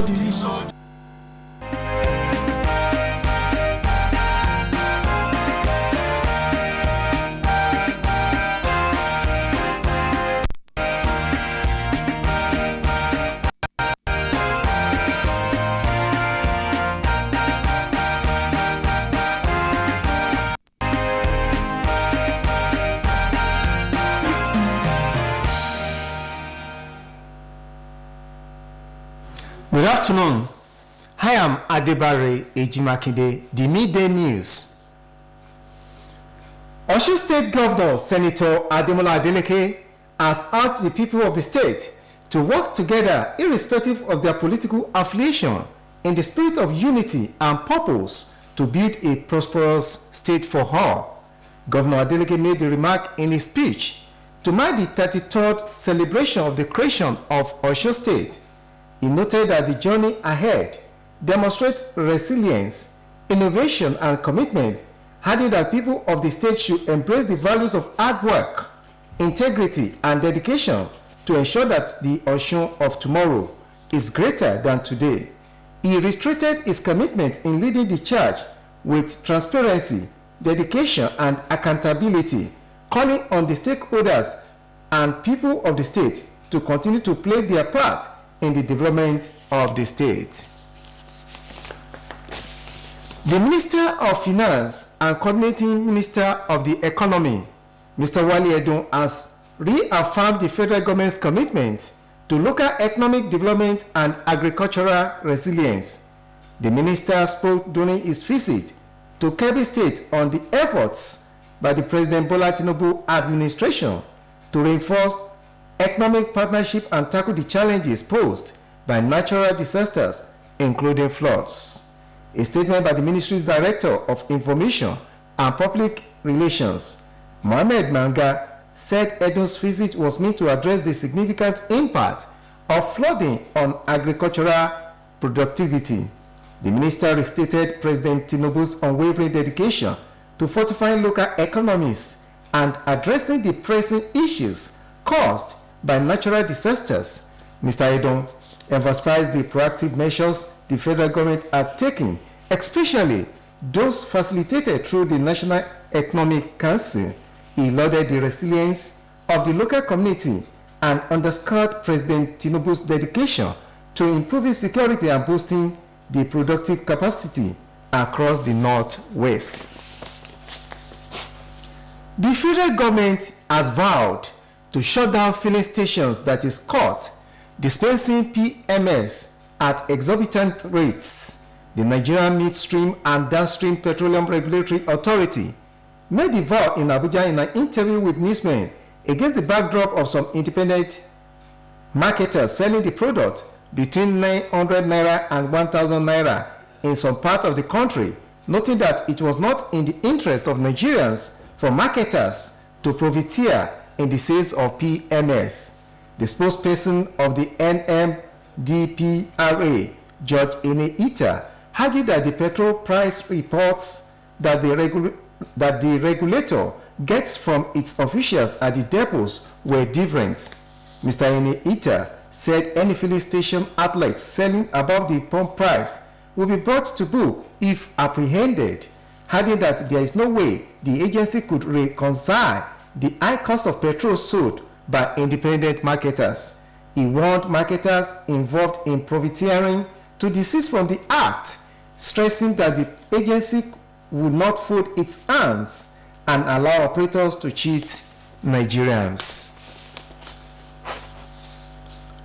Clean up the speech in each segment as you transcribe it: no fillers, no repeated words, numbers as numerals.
do you Good afternoon. I am Adebare Ejimakinde, the Midday News. Osun State Governor Senator Ademola Adeleke has urged the people of the state to work together irrespective of their political affiliation in the spirit of unity and purpose to build a prosperous state for all. Governor Adeleke made the remark in his speech to mark the 33rd celebration of the creation of Osun State. He noted that the journey ahead demonstrates resilience, innovation, and commitment, adding that people of the state should embrace the values of hard work, integrity, and dedication to ensure that the Osun of tomorrow is greater than today. He reiterated his commitment in leading the charge with transparency, dedication, and accountability, calling on the stakeholders and people of the state to continue to play their part in the development of the state. The Minister of Finance and Coordinating Minister of the Economy, Mr. Wale Edun, has reaffirmed the federal government's commitment to local economic development and agricultural resilience. The minister spoke during his visit to Kebbi State on the efforts by the President Bola Tinubu administration to reinforce economic partnership and tackle the challenges posed by natural disasters, including floods. A statement by the ministry's Director of Information and Public Relations, Mohammed Manga, said Edun's visit was meant to address the significant impact of flooding on agricultural productivity. The minister restated President Tinubu's unwavering dedication to fortifying local economies and addressing the pressing issues caused by natural disasters. Mr. Edun emphasized the proactive measures the federal government are taking, especially those facilitated through the National Economic Council. He lauded the resilience of the local community and underscored President Tinubu's dedication to improving security and boosting the productive capacity across the Northwest. The federal government has vowed to shut down filling stations that is caught dispensing PMS at exorbitant rates. The Nigerian Midstream and Downstream Petroleum Regulatory Authority made the vow in Abuja in an interview with newsmen against the backdrop of some independent marketers selling the product between 900 naira and 1,000 naira in some part of the country, noting that it was not in the interest of Nigerians for marketers to profiteer in the sales of PMS. The spokesperson of the NMDPRA, George Ene-Ita, argued that the petrol price reports that the regulator gets from its officials at the depots were different. Mr. Ene-Ita said any filling station outlets selling above the pump price will be brought to book if apprehended, adding that there is no way the agency could reconcile the high cost of petrol sold by independent marketers. He warned marketers involved in profiteering to desist from the act, stressing that the agency would not fold its hands and allow operators to cheat Nigerians.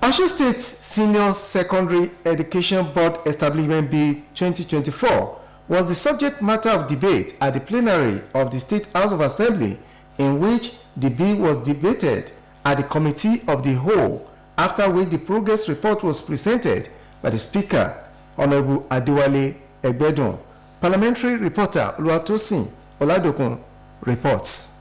Osun State Senior Secondary Education Board Establishment Bill 2024 was the subject matter of debate at the plenary of the State House of Assembly, in which the bill was debated at the Committee of the Whole, after which the progress report was presented by the Speaker, Honorable Adewale Egbedun. Parliamentary reporter Oluwatosin Oladokun reports.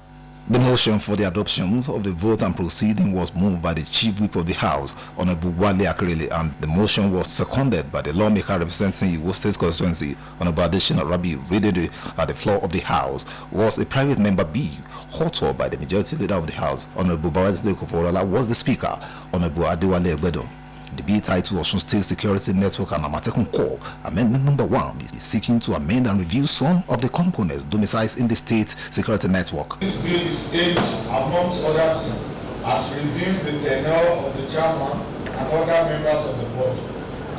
The motion for the adoption of the vote and proceeding was moved by the Chief Whip of the House, Honorable Wale Akerele, and the motion was seconded by the lawmaker representing Iwo State constituency, Honorable Adesina Rabi. Reading at the floor of the House was a private member bill, authored by the majority leader of the House, Honorable Adeleke was the Speaker, Honorable Adewale Egbedun. The bill titled Osun State Security Network and Amatekun Corps, Amendment Number 1, is seeking to amend and review some of the components domiciled in the state security network. This bill is aimed, amongst other things, at reviewing the tenure of the chairman and other members of the board,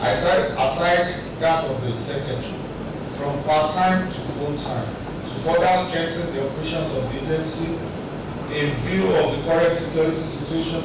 aside that of the secretary, from part-time to full-time, to further strengthen the operations of the agency in view of the current security situation,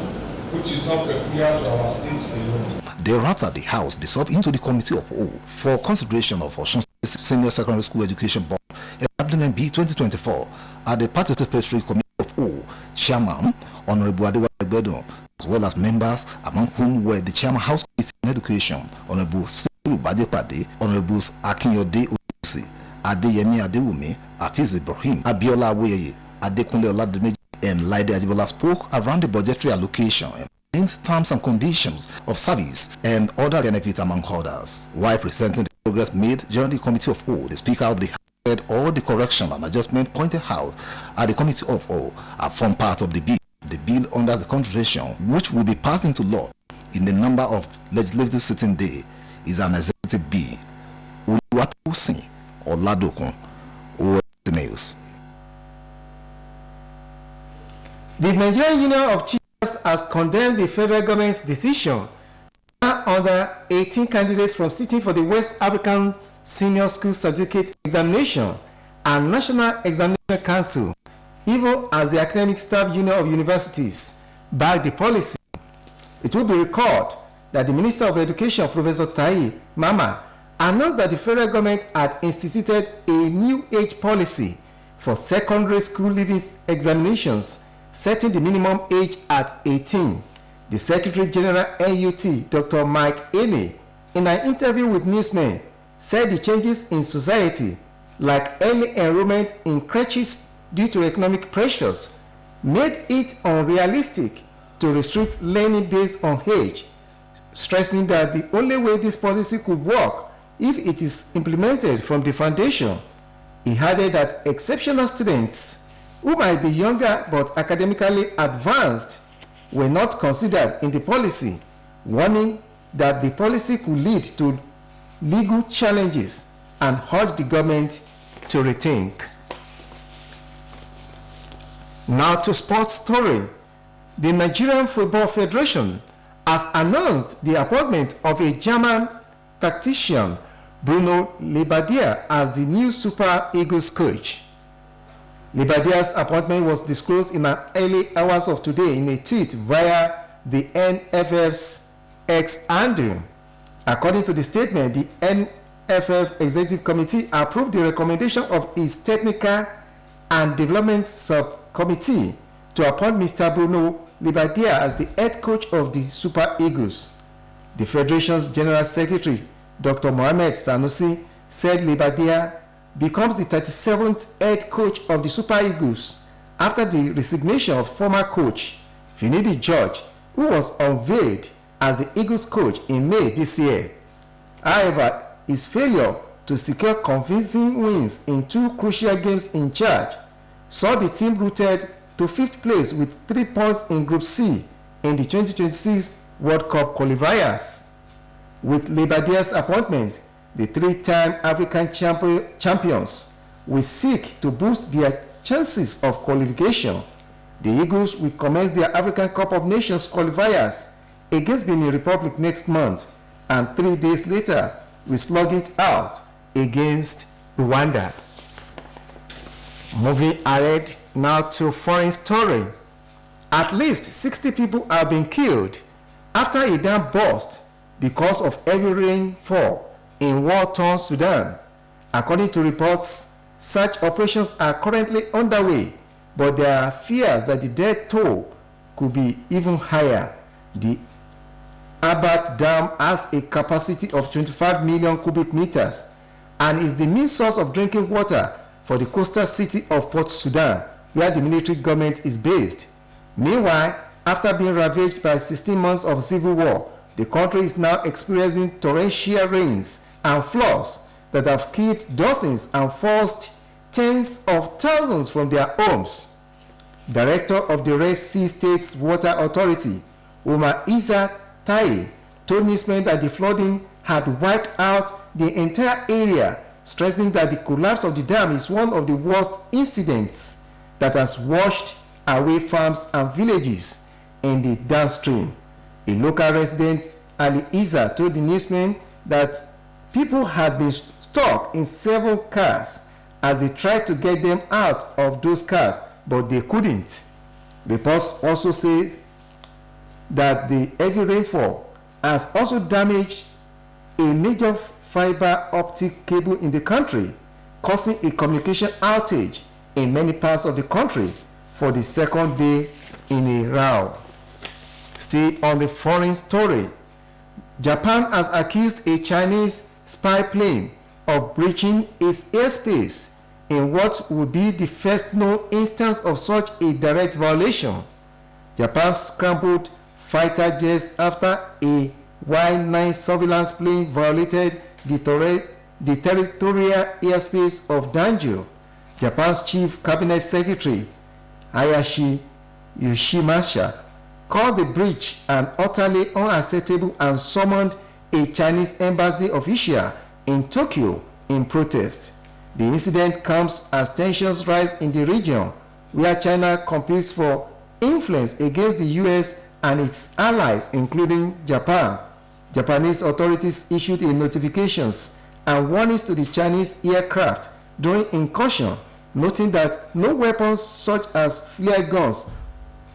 which is not peculiar to our state alone. Thereafter, the House dissolved into the Committee of O for consideration of Osun State Senior Secondary School Education Board Establishment B 2024 at the Participatory Committee of O, Chairman Honorable Adewale Egbedo, as well as members, among whom were the Chairman House Committee on Education, Honorable Siru Badepade, Honorables Akinyode Ojusi, Adeyemi Adewumi, Afiz Ibrahim, Abiola Aweyeye, Adekunle Olademeji, and Laide Ajibola spoke around the budgetary allocation and terms and conditions of service and other benefits among others. While presenting the progress made during the Committee of O, the Speaker of the House said all the correction and adjustment pointed out at the Committee of O are form part of the bill. The bill under the consideration, which will be passed into law in the number of legislative sitting day, is an executive bill. Oluwatosin Oladokun, OSBC News. The Nigerian Union of Teachers has condemned the federal government's decision under 18 candidates from sitting for the West African Senior School Certificate Examination and National Examination Council, even as the Academic Staff Union of Universities backed the policy. It will be recalled that the Minister of Education, Professor Tai Mama, announced that the federal government had instituted a new age policy for secondary school leaving examinations, setting the minimum age at 18. The Secretary General NUT, Dr. Mike Ene, in an interview with newsmen, said the changes in society, like early enrollment in crèches due to economic pressures, made it unrealistic to restrict learning based on age, stressing that the only way this policy could work if it is implemented from the foundation. He added that exceptional students who might be younger but academically advanced were not considered in the policy, warning that the policy could lead to legal challenges and urged the government to rethink. Now to sports story. The Nigerian Football Federation has announced the appointment of a German tactician, Bruno Labbadia, as the new Super Eagles coach. Labbadia's appointment was disclosed in the early hours of today in a tweet via the NFF's X handle. According to the statement, the NFF Executive Committee approved the recommendation of its Technical and Development Subcommittee to appoint Mr. Bruno Labbadia as the head coach of the Super Eagles. The Federation's General Secretary, Dr. Mohamed Sanusi, said Labbadia becomes the 37th head coach of the Super Eagles after the resignation of former coach Finidi George, who was unveiled as the Eagles coach in May this year. However, his failure to secure convincing wins in two crucial games in charge saw the team rooted to 5th place with 3 points in Group C in the 2026 World Cup qualifiers. With Labbadia's appointment, the 3-time African champions will seek to boost their chances of qualification. The Eagles will commence their African Cup of Nations qualifiers against Benin Republic next month, and 3 days later will slug it out against Rwanda. Moving ahead now to foreign story. At least 60 people have been killed after a dam burst because of heavy rainfall in war-torn Sudan. According to reports, search operations are currently underway, but there are fears that the death toll could be even higher. The Abat Dam has a capacity of 25 million cubic meters and is the main source of drinking water for the coastal city of Port Sudan, where the military government is based. Meanwhile, after being ravaged by 16 months of civil war, the country is now experiencing torrential rains and floods that have killed dozens and forced tens of thousands from their homes. Director of the Red Sea States Water Authority, Umar Isa Tai, told newsmen that the flooding had wiped out the entire area, stressing that the collapse of the dam is one of the worst incidents that has washed away farms and villages in the downstream. A local resident, Ali Iza, told the newsmen that people had been stuck in several cars as they tried to get them out of those cars, but they couldn't. Reports also say that the heavy rainfall has also damaged a major fiber optic cable in the country, causing a communication outage in many parts of the country for the second day in a row. Still on the foreign story, Japan has accused a Chinese spy plane of breaching its airspace in what would be the first known instance of such a direct violation. Japan scrambled fighter jets after a Y-9 surveillance plane violated the territorial airspace of Danjo. Japan's chief cabinet secretary, Hayashi Yoshimasa, called the breach an utterly unacceptable and summoned a Chinese embassy official in Tokyo in protest. The incident comes as tensions rise in the region, where China competes for influence against the US and its allies, including Japan. Japanese authorities issued a notifications and warnings to the Chinese aircraft during incursion, noting that no weapons such as flare guns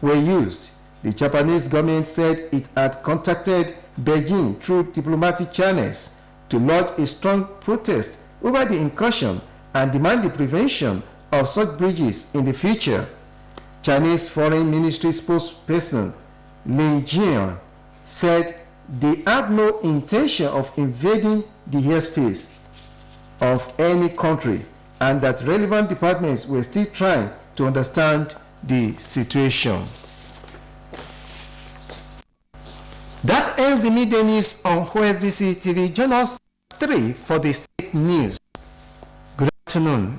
were used. The Japanese government said it had contacted Beijing through diplomatic channels to lodge a strong protest over the incursion and demand the prevention of such breaches in the future. Chinese Foreign Ministry spokesperson Lin Jian said they had no intention of invading the airspace of any country and that relevant departments were still trying to understand the situation. That ends the midday news on OSBC TV. Join us 3 for the state news. Good afternoon.